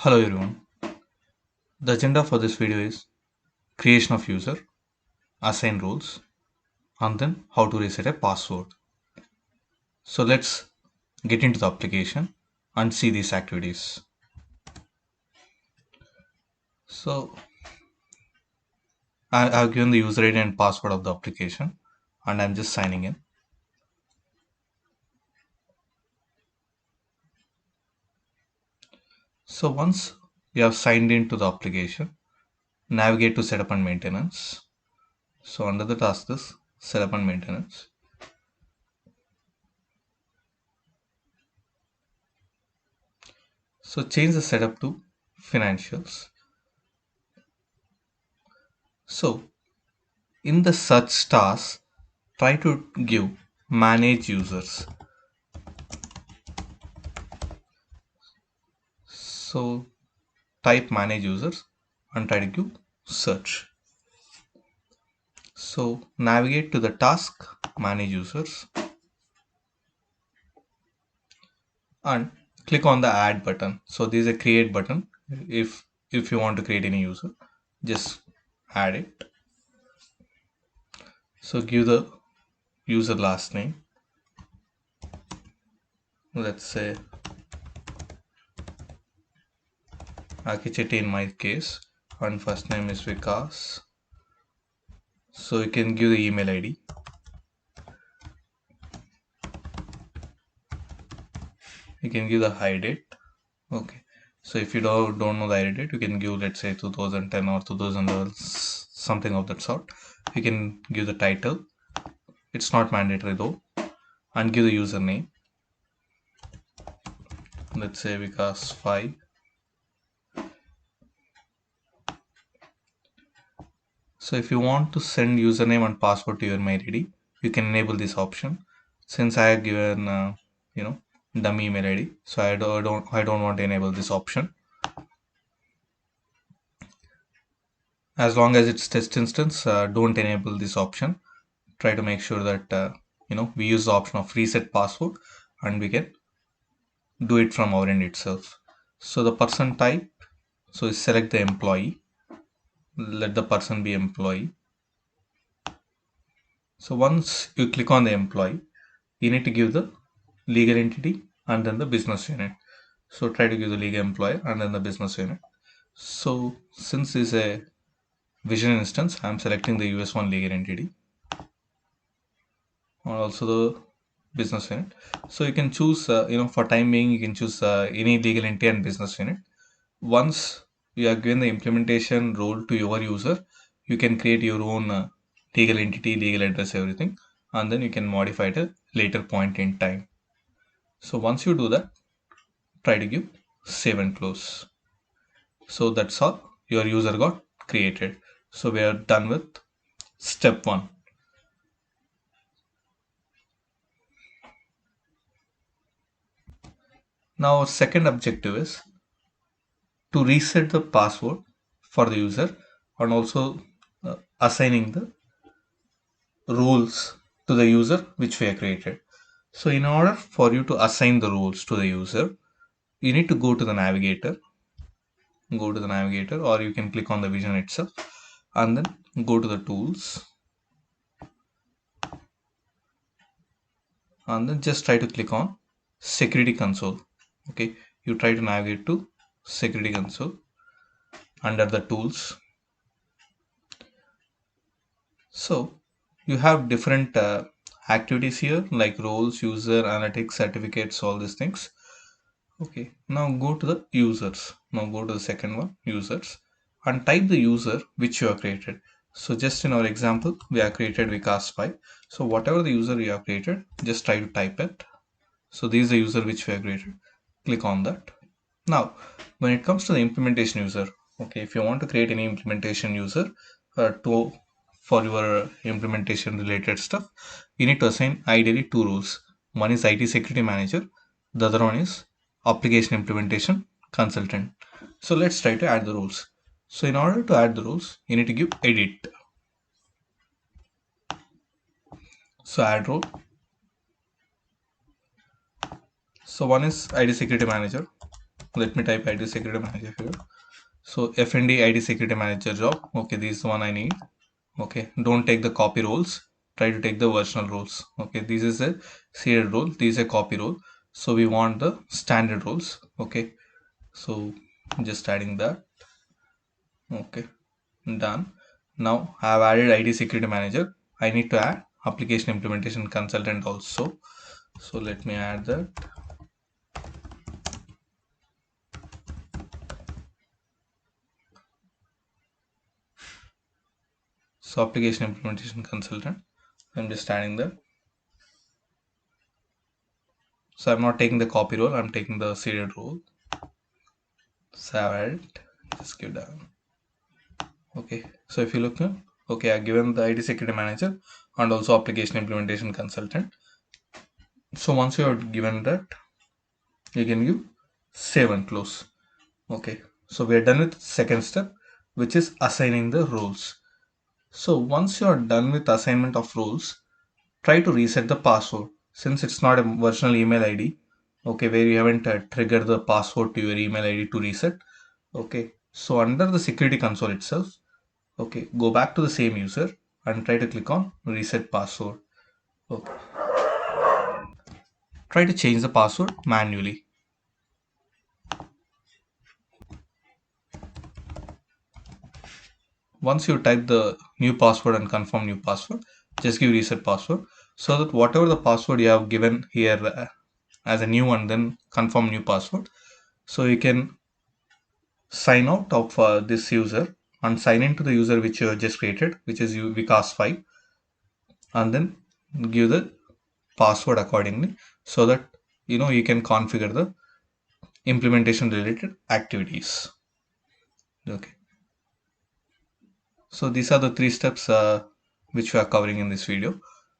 Hello everyone. The agenda for this video is creation of user, assign roles, and then how to reset a password. So let's get into the application and see these activities. So I've given the user ID and password of the application and I'm just signing in. So once you have signed into the application, navigate to setup and maintenance. So under the task is setup and maintenance. So change the setup to financials. So in the search task, try to give manage users. So type manage users and try to give search. So navigate to the task manage users and click on the add button. So this is a create button. If you want to create any user, just add it. So give the user last name. Let's say Akicheti in my case, and first name is Vikas. So you can give the email ID. You can give the high date. Okay. So if you don't know the high date, you can give, let's say, 2010 or 2012, something of that sort. You can give the title. It's not mandatory though. And give the username. Let's say Vikas 5. So if you want to send username and password to your mail ID, you can enable this option. Since I have given, dummy email ID, so I don't want to enable this option. As long as it's test instance, don't enable this option. Try to make sure that we use the option of reset password and we can do it from our end itself. So the person type, so select the employee, let the person be employee. So once you click on the employee, you need to give the legal entity and then the business unit. So try to give the legal employer and then the business unit. So since this is a vision instance, I'm selecting the US1 legal entity or also the business unit. So you can choose, for time being, you can choose any legal entity and business unit. Once you are given the implementation role to your user, you can create your own legal entity, legal address, everything, and then you can modify it at a later point in time. So once you do that, try to give save and close. So that's how your user got created. So we are done with step one. Now our second objective is to reset the password for the user and also assigning the rules to the user which we have created. So in order for you to assign the rules to the user, you need to go to the navigator, or you can click on the vision itself and then go to the tools and then just try to click on security console. Okay, you try to navigate to security console under the tools. So you have different activities here like roles, user, analytics, certificates, all these things. Okay, now go to the users. Now go to the second one, users, and type the user which you have created. So just in our example, we have created Vikas 5. So whatever the user you have created, just try to type it. So this is the user which we have created. Click on that. Now, when it comes to the implementation user, okay, if you want to create any implementation user to for your implementation related stuff, you need to assign ideally two roles. One is IT security manager, the other one is application implementation consultant. So let's try to add the roles. So in order to add the roles, you need to give edit. So add role. So one is IT security manager. let me type ID security manager here. So FND ID security manager job. Okay, this is the one I need. Okay, don't take the copy roles, try to take the versional roles. Okay, this is a seeded role, this is a copy role, so we want the standard roles. Okay, so just adding that. Okay, done. Now I have added ID security manager. I need to add application implementation consultant also, so let me add that. So application implementation consultant, I'm just adding that. So I'm not taking the copy role, I'm taking the seeded role. So I've added, just give down. Okay, so if you look here, okay, I've given the ID security manager and also application implementation consultant. So once you have given that, you can give save and close. Okay, so we are done with second step, which is assigning the roles. So once you are done with assignment of roles, try to reset the password since it's not a versional email ID. Okay, where you haven't triggered the password to your email ID to reset. Okay, so under the security console itself, okay, go back to the same user and try to click on reset password. Okay, try to change the password manually. Once you type the new password and confirm new password, just give reset password so that whatever the password you have given here as a new one, then confirm new password. So you can sign out of this user and sign into the user which you have just created, which is Vikas 5, and then give the password accordingly so that you can configure the implementation related activities. Okay, so these are the three steps which we are covering in this video.